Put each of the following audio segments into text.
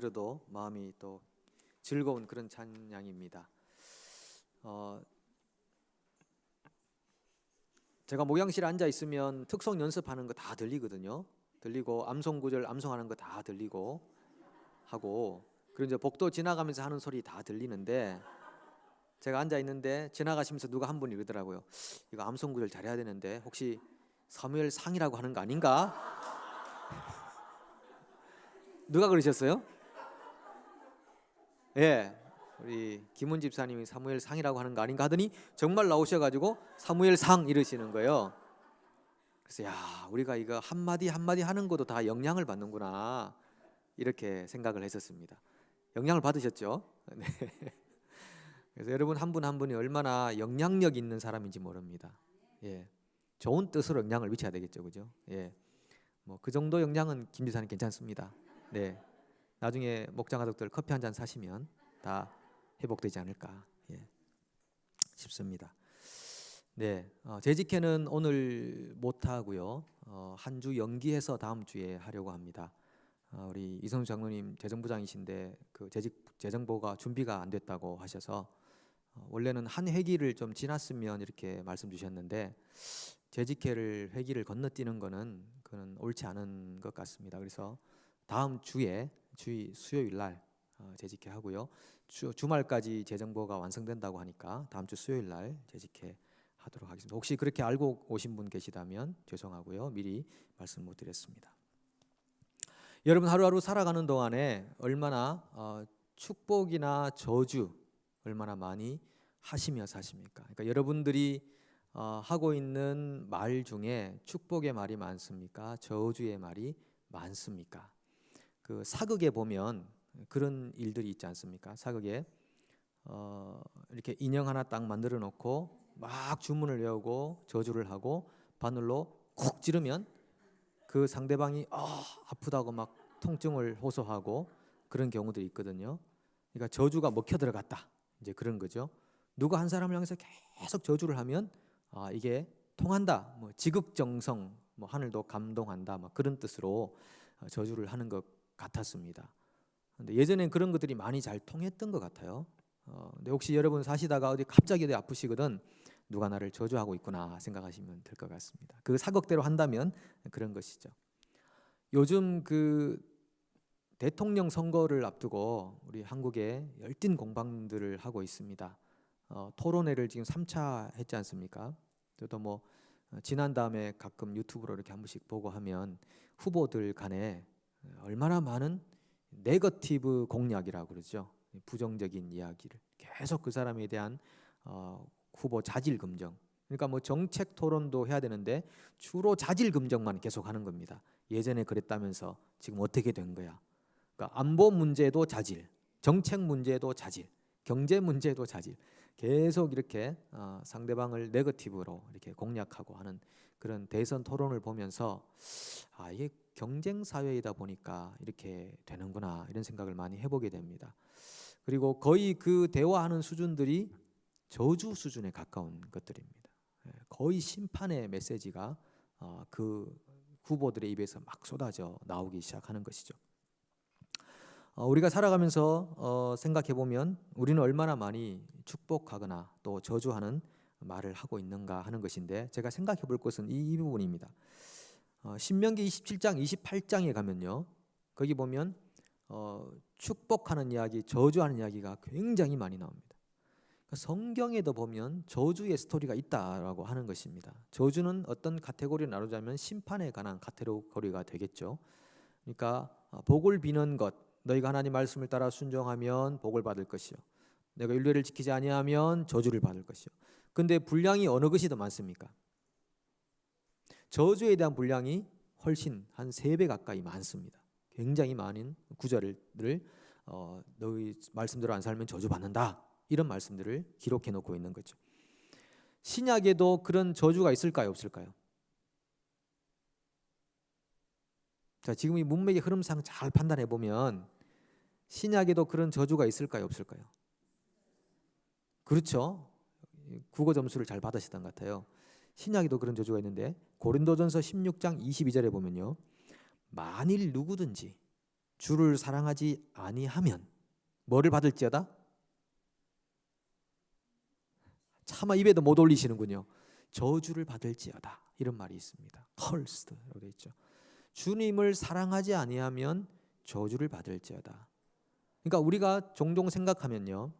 들어도 마음이 또 즐거운 그런 찬양입니다. 제가 목양실에 앉아 있으면 특성 연습하는 거 다 들리거든요. 들리고 암송 구절 암송하는 거 다 들리고 하고, 그리고 이제 복도 지나가면서 하는 소리 다 들리는데, 제가 앉아 있는데 지나가시면서 누가 한 분이 이러더라고요. 이거 암송 구절 잘해야 되는데 혹시 사무엘 상이라고 하는 거 아닌가? 누가 그러셨어요? 예, 우리 김훈 집사님이 사무엘 상이라고 하는 거 아닌가 하더니 정말 나오셔가지고 사무엘 상 이러시는 거예요. 그래서 야, 우리가 이거 한마디 한마디 하는 것도 다 영향을 받는구나, 이렇게 생각을 했었습니다. 영향을 받으셨죠? 네. 그래서 여러분 한 분 한 분이 얼마나 영향력 있는 사람인지 모릅니다. 예, 좋은 뜻으로 영향을 미쳐야 되겠죠, 그죠? 예, 뭐 그 정도 영향은 김 지사님 괜찮습니다. 네, 나중에 목장 가족들 커피 한 잔 사시면 다 회복되지 않을까 싶습니다. 네, 재직회는 오늘 못 하고요. 한 주 연기해서 다음 주에 하려고 합니다. 우리 이성수 장로님 재정부장이신데 그 재정보가 준비가 안 됐다고 하셔서 원래는 한 회기를 좀 지났으면 이렇게 말씀 주셨는데, 재직회를 회기를 건너뛰는 거는 그건 옳지 않은 것 같습니다. 그래서 다음 주에 수요일 날 재직회 하고요. 주말까지 재정보가 완성된다고 하니까 다음 주 수요일 날 재직회 하도록 하겠습니다. 혹시 그렇게 알고 오신 분 계시다면 죄송하고요. 미리 말씀 못 드렸습니다. 여러분 하루하루 살아가는 동안에 얼마나 축복이나 저주 얼마나 많이 하시며 사십니까? 그러니까 여러분들이 하고 있는 말 중에 축복의 말이 많습니까? 저주의 말이 많습니까? 그 사극에 보면 그런 일들이 있지 않습니까? 사극에 이렇게 인형 하나 딱 만들어 놓고 막 주문을 외우고 저주를 하고 바늘로 콕 찌르면 그 상대방이 아프다고 막 통증을 호소하고 그런 경우들이 있거든요. 그러니까 저주가 먹혀 들어갔다, 이제 그런 거죠. 누가 한 사람을 향해서 계속 저주를 하면 이게 통한다, 뭐 지극정성, 뭐 하늘도 감동한다, 뭐 그런 뜻으로 저주를 하는 것 같았습니다. 근데 예전엔 그런 것들이 많이 잘 통했던 것 같아요. 근데 혹시 여러분 사시다가 어디 갑자기 아프시거든 누가 나를 저주하고 있구나 생각하시면 될 것 같습니다. 그 사극대로 한다면 그런 것이죠. 요즘 그 대통령 선거를 앞두고 우리 한국에 열띤 공방들을 하고 있습니다. 토론회를 지금 3차 했지 않습니까? 저도 뭐 지난 다음에 가끔 유튜브로 이렇게 한 번씩 보고 하면 후보들 간에 얼마나 많은 네거티브 공략이라고 그러죠. 부정적인 이야기를 계속 그 사람에 대한 후보 자질 검증. 그러니까 뭐 정책 토론도 해야 되는데 주로 자질 검증만 계속 하는 겁니다. 예전에 그랬다면서 지금 어떻게 된 거야? 그러니까 안보 문제도 자질, 정책 문제도 자질, 경제 문제도 자질. 계속 이렇게 상대방을 네거티브로 이렇게 공략하고 하는 그런 대선 토론을 보면서 이게 경쟁 사회이다 보니까 이렇게 되는구나, 이런 생각을 많이 해보게 됩니다. 그리고 거의 그 대화하는 수준들이 저주 수준에 가까운 것들입니다. 거의 심판의 메시지가 그 후보들의 입에서 막 쏟아져 나오기 시작하는 것이죠. 우리가 살아가면서 생각해 보면 우리는 얼마나 많이 축복하거나 또 저주하는 말을 하고 있는가 하는 것인데, 제가 생각해 볼 것은 이 부분입니다. 신명기 27장 28장에 가면요, 거기 보면 축복하는 이야기, 저주하는 이야기가 굉장히 많이 나옵니다. 성경에도 보면 저주의 스토리가 있다라고 하는 것입니다. 저주는 어떤 카테고리를 나누자면 심판에 관한 카테고리가 되겠죠. 그러니까 복을 비는 것, 너희가 하나님 말씀을 따라 순종하면 복을 받을 것이요, 내가 율례를 지키지 아니하면 저주를 받을 것이요. 근데 분량이 어느 것이 더 많습니까? 저주에 대한 분량이 훨씬 한 3배 가까이 많습니다. 굉장히 많은 구절을 너희 말씀대로 안 살면 저주받는다, 이런 말씀들을 기록해 놓고 있는 거죠. 신약에도 그런 저주가 있을까요, 없을까요? 자, 지금 이 문맥의 흐름상 잘 판단해 보면 신약에도 그런 저주가 있을까요, 없을까요? 그렇죠. 국어 점수를 잘 받으셨던 것 같아요. 신약에도 그런 저주가 있는데 고린도전서 16장 22절에 보면요, 만일 누구든지 주를 사랑하지 아니하면 뭐를 받을지어다? 차마 입에도 못 올리시는군요. 저주를 받을지어다. 이런 말이 있습니다. cursed 되어 있죠. 주님을 사랑하지 아니하면 저주를 받을지어다. 그러니까 우리가 종종 생각하면요,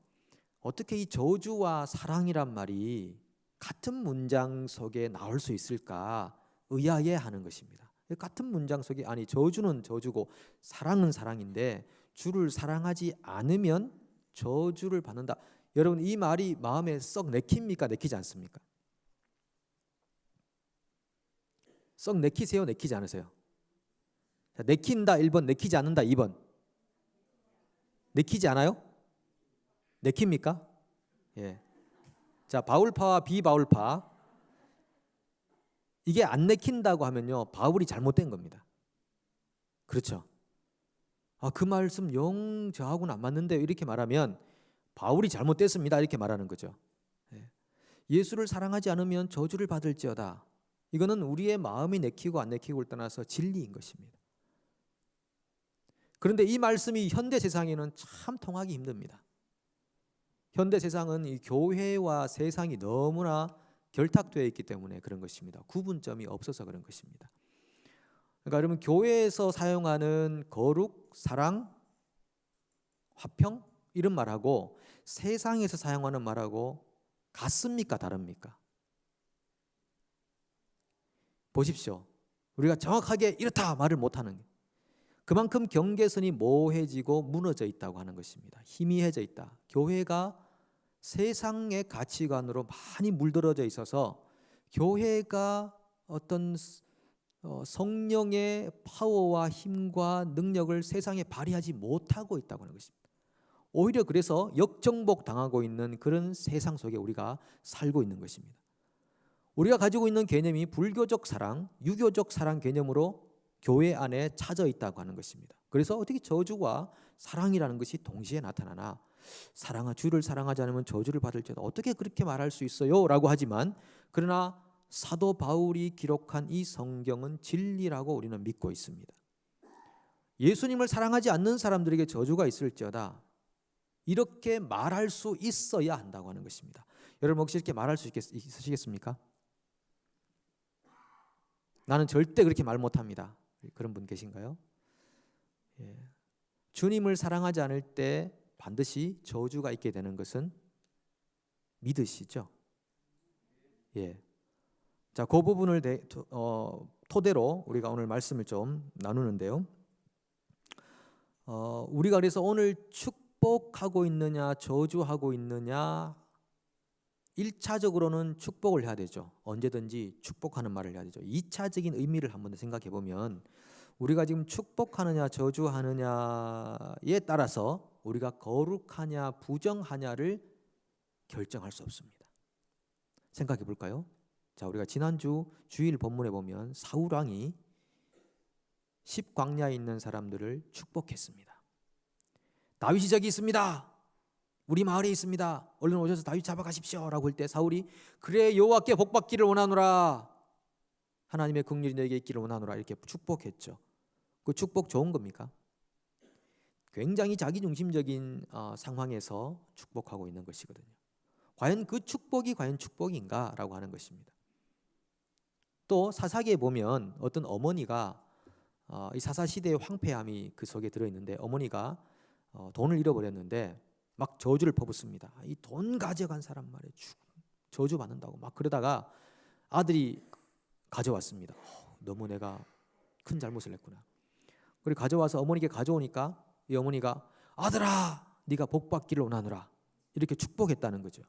어떻게 이 저주와 사랑이란 말이 같은 문장 속에 나올 수 있을까 의아해하는 것입니다. 같은 문장 속에, 아니 저주는 저주고 사랑은 사랑인데 주를 사랑하지 않으면 저주를 받는다. 여러분, 이 말이 마음에 썩 내킵니까? 내키지 않습니까? 썩 내키세요? 내키지 않으세요? 자, 내킨다 1번, 내키지 않는다 2번. 내키지 않아요? 내킵니까? 예. 자, 바울파와 비바울파, 이게 안 내킨다고 하면요, 바울이 잘못된 겁니다. 그렇죠? 그 말씀 영 저하고는 안 맞는데 이렇게 말하면 바울이 잘못됐습니다. 이렇게 말하는 거죠. 예. 예수를 사랑하지 않으면 저주를 받을지어다. 이거는 우리의 마음이 내키고 안 내키고를 떠나서 진리인 것입니다. 그런데 이 말씀이 현대 세상에는 참 통하기 힘듭니다. 현대 세상은 이 교회와 세상이 너무나 결탁되어 있기 때문에 그런 것입니다. 구분점이 없어서 그런 것입니다. 그러니까 여러분, 교회에서 사용하는 거룩, 사랑, 화평 이런 말하고 세상에서 사용하는 말하고 같습니까? 다릅니까? 보십시오. 우리가 정확하게 이렇다 말을 못하는, 그만큼 경계선이 모호해지고 무너져 있다고 하는 것입니다. 희미해져 있다. 교회가 세상의 가치관으로 많이 물들어져 있어서 교회가 어떤 성령의 파워와 힘과 능력을 세상에 발휘하지 못하고 있다고 하는 것입니다. 오히려 그래서 역정복 당하고 있는 그런 세상 속에 우리가 살고 있는 것입니다. 우리가 가지고 있는 개념이 불교적 사랑, 유교적 사랑 개념으로 교회 안에 차져 있다고 하는 것입니다. 그래서 어떻게 저주와 사랑이라는 것이 동시에 나타나나, 주를 사랑하지 않으면 저주를 받을지어다, 어떻게 그렇게 말할 수 있어요? 라고 하지만, 그러나 사도 바울이 기록한 이 성경은 진리라고 우리는 믿고 있습니다. 예수님을 사랑하지 않는 사람들에게 저주가 있을지어다, 이렇게 말할 수 있어야 한다고 하는 것입니다. 여러분, 혹시 이렇게 말할 수 있으시겠습니까? 나는 절대 그렇게 말 못합니다. 그런 분 계신가요? 예. 주님을 사랑하지 않을 때 반드시 저주가 있게 되는 것은 믿으시죠? 예. 자, 그 부분을 토대로 우리가 오늘 말씀을 좀 나누는데요. 우리가 그래서 오늘 축복하고 있느냐 저주하고 있느냐, 1차적으로는 축복을 해야 되죠. 언제든지 축복하는 말을 해야 되죠. 2차적인 의미를 한번 생각해 보면, 우리가 지금 축복하느냐 저주하느냐에 따라서 우리가 거룩하냐 부정하냐를 결정할 수 없습니다. 생각해 볼까요? 자, 우리가 지난주 주일 본문에 보면 사울 왕이 10광야에 있는 사람들을 축복했습니다. 다윗이 저기 있습니다. 우리 마을에 있습니다. 얼른 오셔서 다윗 잡아가십시오 라고 할 때 사울이, 그래 여호와께 복받기를 원하노라, 하나님의 긍휼이 너에게 있기를 원하노라, 이렇게 축복했죠. 그 축복 좋은 겁니까? 굉장히 자기중심적인 상황에서 축복하고 있는 것이거든요. 과연 그 축복이 과연 축복인가 라고 하는 것입니다. 또 사사기에 보면 어떤 어머니가, 이 사사시대의 황폐함이 그 속에 들어있는데, 어머니가 돈을 잃어버렸는데 막 저주를 퍼붓습니다. 이 돈 가져간 사람 말에 저주 받는다고 막 그러다가 아들이 가져왔습니다. 너무 내가 큰 잘못을 했구나. 그리고 가져와서 어머니께 가져오니까 이 어머니가, 아들아 네가 복받기를 원하노라, 이렇게 축복했다는 거죠.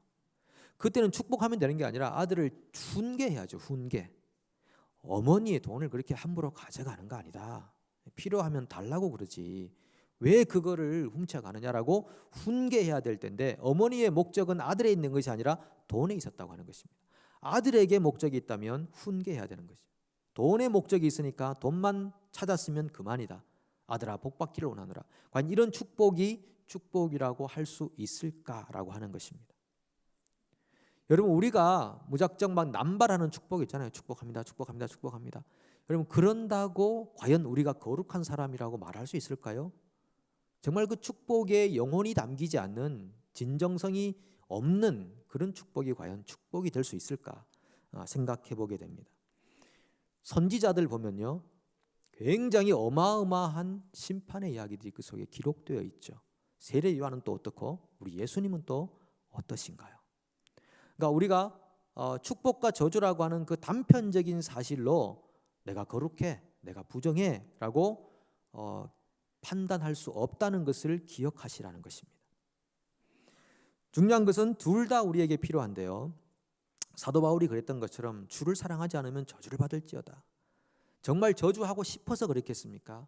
그때는 축복하면 되는 게 아니라 아들을 훈계해야죠. 훈계. 어머니의 돈을 그렇게 함부로 가져가는 거 아니다. 필요하면 달라고 그러지, 왜 그거를 훔쳐가느냐라고 훈계해야 될 텐데, 어머니의 목적은 아들에 있는 것이 아니라 돈에 있었다고 하는 것입니다. 아들에게 목적이 있다면 훈계해야 되는 것이죠. 돈의 목적이 있으니까 돈만 찾았으면 그만이다. 아들아 복받기를 원하노라. 과연 이런 축복이 축복이라고 할 수 있을까라고 하는 것입니다. 여러분, 우리가 무작정 막 남발하는 축복 있잖아요. 축복합니다, 축복합니다, 축복합니다. 여러분, 그런다고 과연 우리가 거룩한 사람이라고 말할 수 있을까요? 정말 그 축복에 영혼이 담기지 않는 진정성이 없는 그런 축복이 과연 축복이 될 수 있을까 생각해 보게 됩니다. 선지자들 보면요, 굉장히 어마어마한 심판의 이야기들이 그 속에 기록되어 있죠. 세례 요한은 또 어떻고 우리 예수님은 또 어떠신가요? 그러니까 우리가 축복과 저주라고 하는 그 단편적인 사실로 내가 거룩해, 내가 부정해라고 판단할 수 없다는 것을 기억하시라는 것입니다. 중요한 것은 둘 다 우리에게 필요한데요. 사도 바울이 그랬던 것처럼 주를 사랑하지 않으면 저주를 받을지어다. 정말 저주하고 싶어서 그렇겠습니까?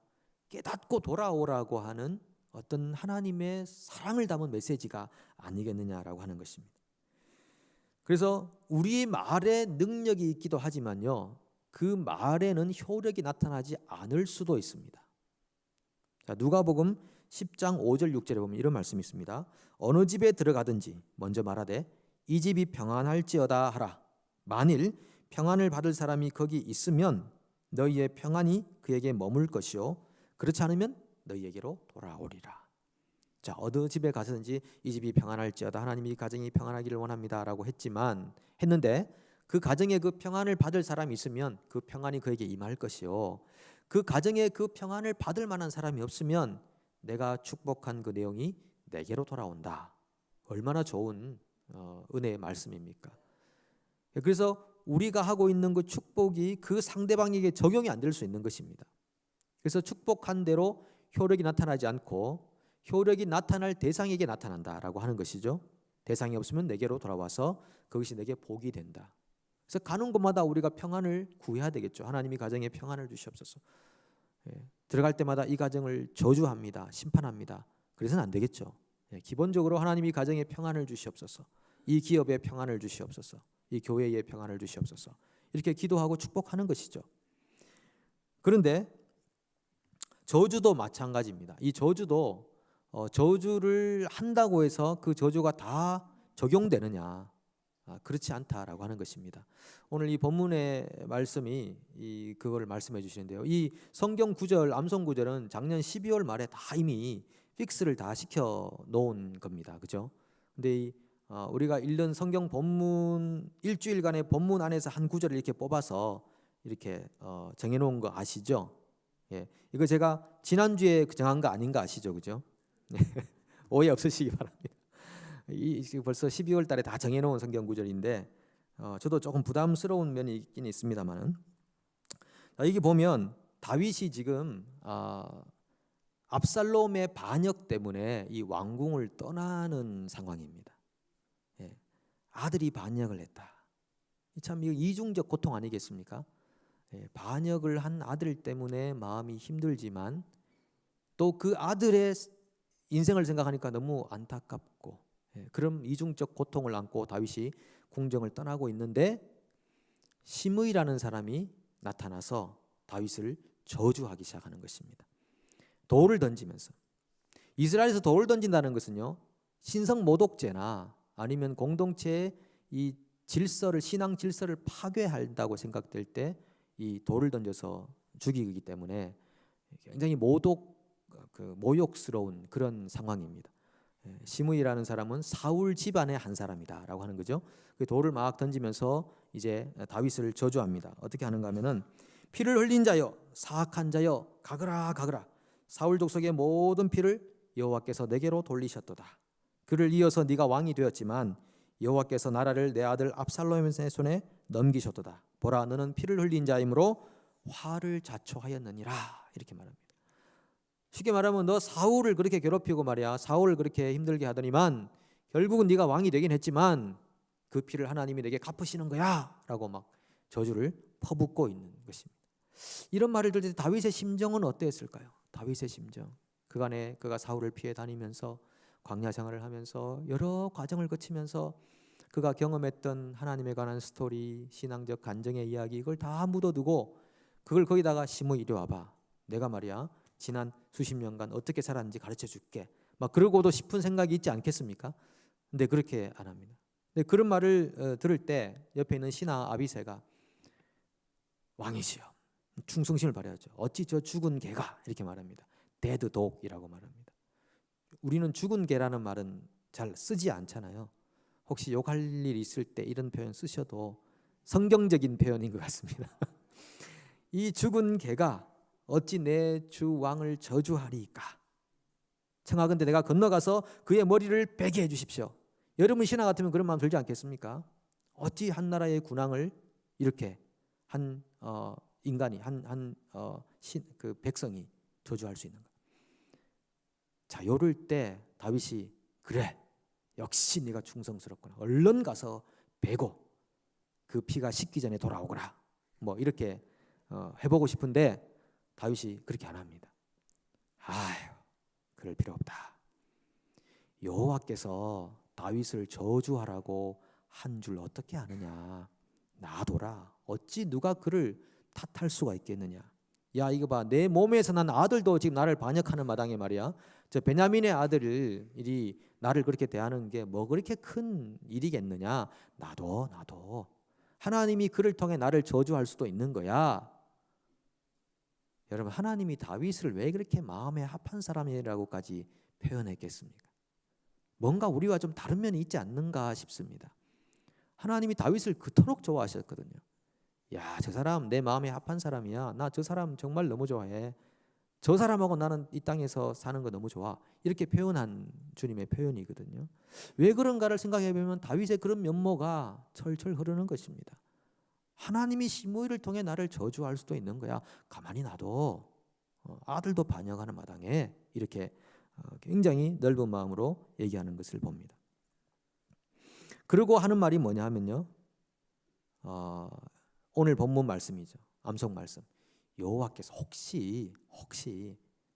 깨닫고 돌아오라고 하는 어떤 하나님의 사랑을 담은 메시지가 아니겠느냐라고 하는 것입니다. 그래서 우리 말에 능력이 있기도 하지만요, 그 말에는 효력이 나타나지 않을 수도 있습니다. 자, 누가복음 10장 5절 6절에 보면 이런 말씀이 있습니다. 어느 집에 들어가든지 먼저 말하되 이 집이 평안할지어다 하라. 만일 평안을 받을 사람이 거기 있으면 너희의 평안이 그에게 머물 것이요 그렇지 않으면 너희에게로 돌아오리라. 자, 어느 집에 가서든지 이 집이 평안할지어다, 하나님이 가정이 평안하기를 원합니다라고 했는데 그 가정에 그 평안을 받을 사람이 있으면 그 평안이 그에게 임할 것이요 그 가정에 그 평안을 받을 만한 사람이 없으면 내가 축복한 그 내용이 내게로 돌아온다. 얼마나 좋은 은혜의 말씀입니까? 그래서 우리가 하고 있는 그 축복이 그 상대방에게 적용이 안 될 수 있는 것입니다. 그래서 축복한 대로 효력이 나타나지 않고 효력이 나타날 대상에게 나타난다라고 하는 것이죠. 대상이 없으면 내게로 돌아와서 그것이 내게 복이 된다. 그래서 가는 곳마다 우리가 평안을 구해야 되겠죠. 하나님이 가정에 평안을 주시옵소서. 들어갈 때마다 이 가정을 저주합니다, 심판합니다. 그래서는 안 되겠죠. 기본적으로 하나님이 가정에 평안을 주시옵소서. 이 기업에 평안을 주시옵소서. 이 교회에 평안을 주시옵소서. 이렇게 기도하고 축복하는 것이죠. 그런데 저주도 마찬가지입니다. 이 저주도 저주를 한다고 해서 그 저주가 다 적용되느냐? 그렇지 않다라고 하는 것입니다. 오늘 이 본문의 말씀이 그걸 말씀해 주시는데요. 이 성경 구절, 암송 구절은 작년 12월 말에 다 이미 픽스를 다 시켜 놓은 겁니다. 그죠? 근데 우리가 읽는 성경 본문 일주일간의 본문 안에서 한 구절을 이렇게 뽑아서 이렇게 정해 놓은 거 아시죠? 예. 이거 제가 지난주에 정한 거 아닌가 아시죠? 그죠? 오해 없으시기 바랍니다. 벌써 12월 달에 다 정해 놓은 성경 구절인데 저도 조금 부담스러운 면이 있긴 있습니다만은, 여기 보면 다윗이 지금 압살롬의 반역 때문에 이 왕궁을 떠나는 상황입니다. 예. 아들이 반역을 했다. 참 이중적 고통 아니겠습니까? 예. 반역을 한 아들 때문에 마음이 힘들지만 또 그 아들의 인생을 생각하니까 너무 안타깝고, 그런 이중적 고통을 안고 다윗이 궁정을 떠나고 있는데 시므이라는 사람이 나타나서 다윗을 저주하기 시작하는 것입니다. 돌을 던지면서, 이스라엘에서 돌을 던진다는 것은요, 신성 모독죄나 아니면 공동체의 이 질서를, 신앙 질서를 파괴한다고 생각될 때 이 돌을 던져서 죽이기 때문에 굉장히 모욕스러운 그런 상황입니다. 시므이라는 사람은 사울 집안의 한 사람이다라고 하는 거죠. 그 돌을 막 던지면서 이제 다윗을 저주합니다. 어떻게 하는가 하면은 피를 흘린 자여, 사악한 자여, 가거라 가거라. 사울 족속의 모든 피를 여호와께서 내게로 돌리셨도다. 그를 이어서 네가 왕이 되었지만 여호와께서 나라를 내 아들 압살롬의 손에 넘기셨도다. 보라, 너는 피를 흘린 자이므로 화를 자초하였느니라. 이렇게 말합니다. 쉽게 말하면 너 사울을 그렇게 괴롭히고 말이야, 사울을 그렇게 힘들게 하더니만 결국은 네가 왕이 되긴 했지만 그 피를 하나님이 내게 갚으시는 거야 라고 막 저주를 퍼붓고 있는 것입니다. 이런 말을 들을 때 다윗의 심정은 어땠을까요? 다윗의 심정, 그간에 그가 사울을 피해 다니면서 광야 생활을 하면서 여러 과정을 거치면서 그가 경험했던 하나님에 관한 스토리, 신앙적 간증의 이야기, 이걸 다 묻어두고 그걸 거기다가 시므이 이리 와봐, 내가 말이야 지난 수십 년간 어떻게 살았는지 가르쳐 줄게, 막 그러고도 싶은 생각이 있지 않겠습니까? 근데 그렇게 안 합니다. 근데 그런 말을 들을 때 옆에 있는 신하 아비새가 왕이시여 충성심을 발휘하죠. 어찌 저 죽은 개가, 이렇게 말합니다. 데드 독이라고 말합니다. 우리는 죽은 개라는 말은 잘 쓰지 않잖아요. 혹시 욕할 일 있을 때 이런 표현 쓰셔도 성경적인 표현인 것 같습니다. 이 죽은 개가 어찌 내 주 왕을 저주하리이까. 청하건대 내가 건너가서 그의 머리를 베게 해주십시오. 여러분 신하 같으면 그런 마음 들지 않겠습니까? 어찌 한 나라의 군왕을 이렇게 한 인간이 그 백성이 저주할 수 있는가? 자, 요럴 때 다윗이 그래, 역시 네가 충성스럽구나. 얼른 가서 베고 그 피가 식기 전에 돌아오거라. 뭐 이렇게 해보고 싶은데 다윗이 그렇게 안 합니다. 아유, 그럴 필요 없다. 여호와께서 다윗을 저주하라고 한 줄 어떻게 아느냐? 놔둬라. 어찌 누가 그를 탓할 수가 있겠느냐? 야, 이거 봐, 내 몸에서 난 아들도 지금 나를 반역하는 마당에 말이야. 저 베냐민의 아들이 나를 그렇게 대하는 게 뭐 그렇게 큰 일이겠느냐? 놔둬. 하나님이 그를 통해 나를 저주할 수도 있는 거야. 여러분, 하나님이 다윗을 왜 그렇게 마음에 합한 사람이라고까지 표현했겠습니까? 뭔가 우리와 좀 다른 면이 있지 않는가 싶습니다. 하나님이 다윗을 그토록 좋아하셨거든요. 야, 저 사람 내 마음에 합한 사람이야. 나 저 사람 정말 너무 좋아해. 저 사람하고 나는 이 땅에서 사는 거 너무 좋아. 이렇게 표현한 주님의 표현이거든요. 왜 그런가를 생각해 보면 다윗의 그런 면모가 철철 흐르는 것입니다. 하나님이 시므이를 통해 나를 저주할 수도 있는 거야. 가만히 놔둬. 아들도 반역하는 마당에 이렇게 굉장히 넓은 마음으로 얘기하는 것을 봅니다. 그리고 하는 말이 뭐냐 하면요, 오늘 본문 말씀이죠. 암송 말씀. 여호와께서 혹시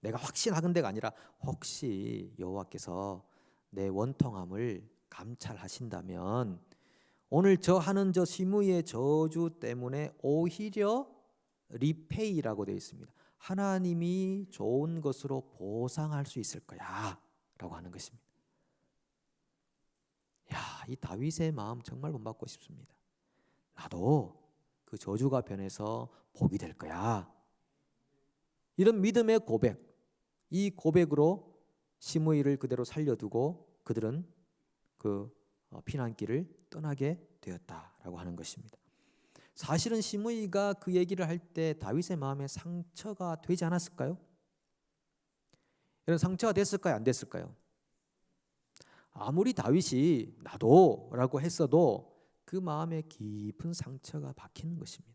내가 확신하건대가 아니라 혹시 여호와께서 내 원통함을 감찰하신다면 오늘 저 하는 저 시므이의 저주 때문에 오히려 리페이라고 되어 있습니다. 하나님이 좋은 것으로 보상할 수 있을 거야 라고 하는 것입니다. 야, 이 다윗의 마음 정말 본받고 싶습니다. 나도 그 저주가 변해서 복이 될 거야. 이런 믿음의 고백, 이 고백으로 시므이를 그대로 살려두고 그들은 그 피난길을 떠나게 되었다라고 하는 것입니다. 사실은 시므이가 그 얘기를 할 때 다윗의 마음에 상처가 되지 않았을까요? 이런 상처가 됐을까요? 안 됐을까요? 아무리 다윗이 나도라고 했어도 그 마음에 깊은 상처가 박히는 것입니다.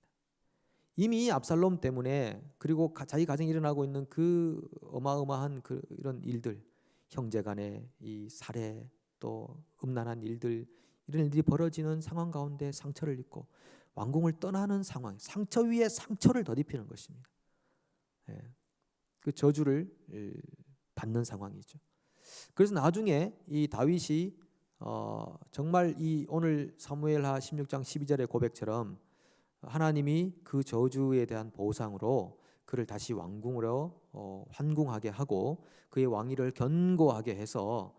이미 압살롬 때문에 그리고 자기 가정에 일어나고 있는 그 어마어마한 이런 일들, 형제간의 이 살해 또 음란한 일들, 이런 일들이 벌어지는 상황 가운데 상처를 입고 왕궁을 떠나는 상황, 상처 위에 상처를 덧입히는 것입니다. 그 저주를 받는 상황이죠. 그래서 나중에 이 다윗이 정말 이 오늘 사무엘하 16장 12절의 고백처럼 하나님이 그 저주에 대한 보상으로 그를 다시 왕궁으로 환궁하게 하고 그의 왕위를 견고하게 해서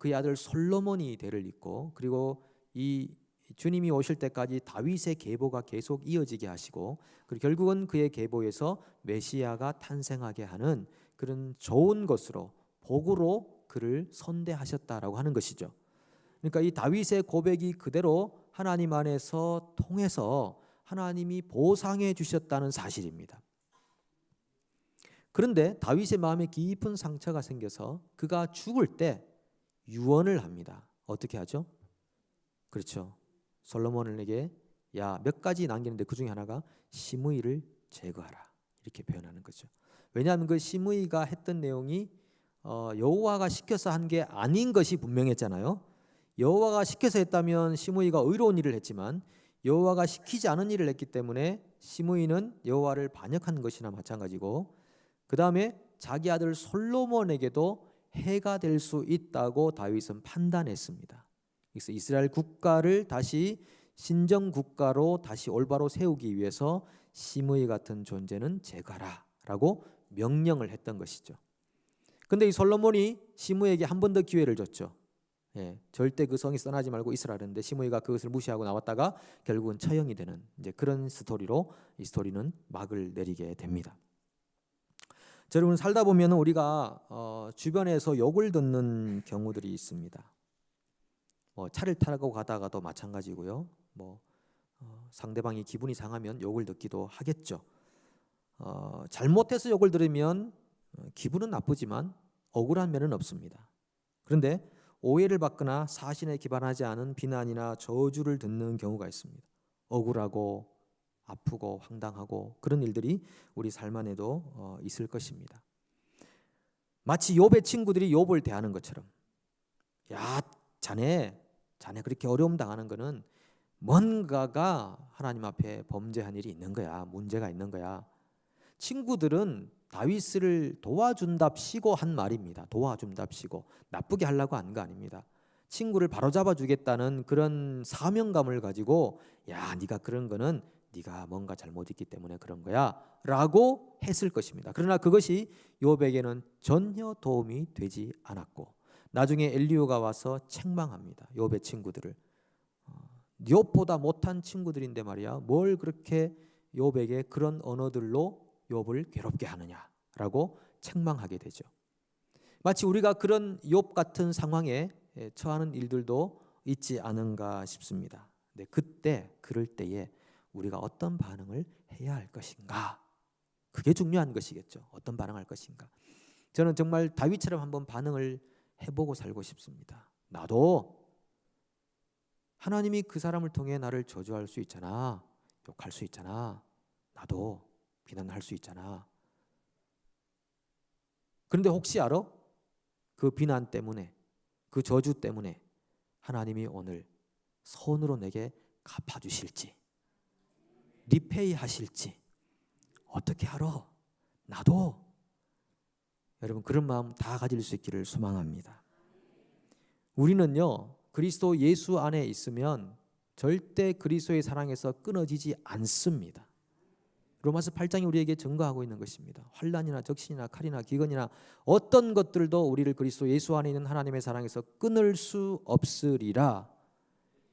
그의 아들 솔로몬이 대를 잇고 그리고 이 주님이 오실 때까지 다윗의 계보가 계속 이어지게 하시고 그리고 결국은 그의 계보에서 메시아가 탄생하게 하는 그런 좋은 것으로 복으로 그를 선대하셨다라고 하는 것이죠. 그러니까 이 다윗의 고백이 그대로 하나님 안에서 통해서 하나님이 보상해 주셨다는 사실입니다. 그런데 다윗의 마음에 깊은 상처가 생겨서 그가 죽을 때 유언을 합니다. 어떻게 하죠? 그렇죠. 솔로몬에게 야, 몇 가지 남기는데 그 중에 하나가 시므이를 제거하라 이렇게 표현하는 거죠. 왜냐하면 그 시므이가 했던 내용이 여호와가 시켜서 한 게 아닌 것이 분명했잖아요. 여호와가 시켜서 했다면 시므이가 의로운 일을 했지만 여호와가 시키지 않은 일을 했기 때문에 시므이는 여호와를 반역한 것이나 마찬가지고 그 다음에 자기 아들 솔로몬에게도 해가 될 수 있다고 다윗은 판단했습니다. 그래서 이스라엘 국가를 다시 신정 국가로 다시 올바로 세우기 위해서 시므이 같은 존재는 제거하라라고 명령을 했던 것이죠. 근데 이 솔로몬이 시므이에게 한 번 더 기회를 줬죠. 절대 그 성이 떠나지 말고 있으라 했는데 시므이가 그것을 무시하고 나왔다가 결국은 처형이 되는 이제 그런 스토리로 이 스토리는 막을 내리게 됩니다. 여러분 살다 보면 우리가 주변에서 욕을 듣는 경우들이 있습니다. 차를 타고 가다가도 마찬가지고요. 상대방이 기분이 상하면 욕을 듣기도 하겠죠. 잘못해서 욕을 들으면 기분은 나쁘지만 억울한 면은 없습니다. 그런데 오해를 받거나 사실에 기반하지 않은 비난이나 저주를 듣는 경우가 있습니다. 억울하고 아프고 황당하고 그런 일들이 우리 삶 안에도 있을 것입니다. 마치 욥의 친구들이 욥을 대하는 것처럼, 야, 자네 그렇게 어려움 당하는 거는 뭔가가 하나님 앞에 범죄한 일이 있는 거야. 문제가 있는 거야. 친구들은 다윗을 도와준답시고 한 말입니다. 도와준답시고 나쁘게 하려고 한 거 아닙니다. 친구를 바로잡아 주겠다는 그런 사명감을 가지고, 야, 네가 그런 거는 네가 뭔가 잘못했기 때문에 그런 거야 라고 했을 것입니다. 그러나 그것이 욥에게는 전혀 도움이 되지 않았고, 나중에 엘리후가 와서 책망합니다. 욥의 친구들을. 욥보다 못한 친구들인데 말이야, 뭘 그렇게 욥에게 그런 언어들로 욥을 괴롭게 하느냐라고 책망하게 되죠. 마치 우리가 그런 욥 같은 상황에 처하는 일들도 있지 않은가 싶습니다. 네, 그럴 때에 우리가 어떤 반응을 해야 할 것인가, 그게 중요한 것이겠죠. 어떤 반응할 것인가. 저는 정말 다윗처럼 한번 반응을 해보고 살고 싶습니다. 나도 하나님이 그 사람을 통해 나를 저주할 수 있잖아, 욕할 수 있잖아, 나도 비난할 수 있잖아. 그런데 혹시 알아? 그 비난 때문에, 그 저주 때문에 하나님이 오늘 손으로 내게 갚아주실지, 리페이 하실지 어떻게 알아? 나도. 여러분, 그런 마음 다 가질 수 있기를 소망합니다. 우리는요, 그리스도 예수 안에 있으면 절대 그리스도의 사랑에서 끊어지지 않습니다. 로마서 8장이 우리에게 증거하고 있는 것입니다. 환난이나 적신이나 칼이나 기근이나 어떤 것들도 우리를 그리스도 예수 안에 있는 하나님의 사랑에서 끊을 수 없으리라.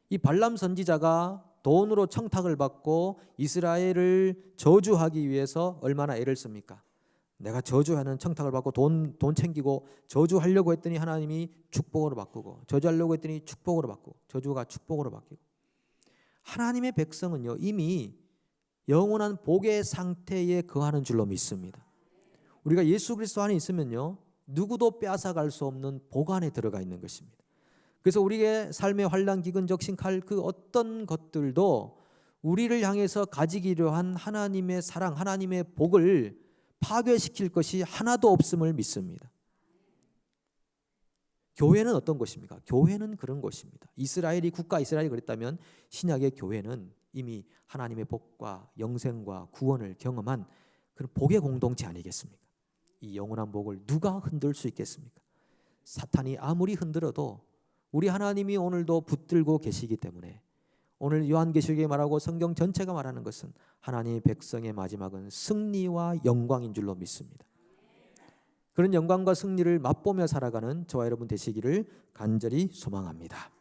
이 발람 선지자가 돈으로 청탁을 받고 이스라엘을 저주하기 위해서 얼마나 애를 씁니까? 내가 저주하는 청탁을 받고 돈 챙기고 저주하려고 했더니 하나님이 축복으로 바꾸고, 저주하려고 했더니 축복으로 바꾸고, 저주가 축복으로 바뀌고. 하나님의 백성은요, 이미 영원한 복의 상태에 거하는 줄로 믿습니다. 우리가 예수 그리스도 안에 있으면요, 누구도 빼앗아갈 수 없는 복 안에 들어가 있는 것입니다. 그래서 우리의 삶의 환난, 기근, 적신, 칼, 그 어떤 것들도 우리를 향해서 가지기로 한 하나님의 사랑, 하나님의 복을 파괴시킬 것이 하나도 없음을 믿습니다. 교회는 어떤 것입니까? 교회는 그런 것입니다. 국가 이스라엘이 그랬다면 신약의 교회는 이미 하나님의 복과 영생과 구원을 경험한 그런 복의 공동체 아니겠습니까? 이 영원한 복을 누가 흔들 수 있겠습니까? 사탄이 아무리 흔들어도 우리 하나님이 오늘도 붙들고 계시기 때문에, 오늘 요한계시록에 말하고 성경 전체가 말하는 것은 하나님의 백성의 마지막은 승리와 영광인 줄로 믿습니다. 그런 영광과 승리를 맛보며 살아가는 저와 여러분 되시기를 간절히 소망합니다.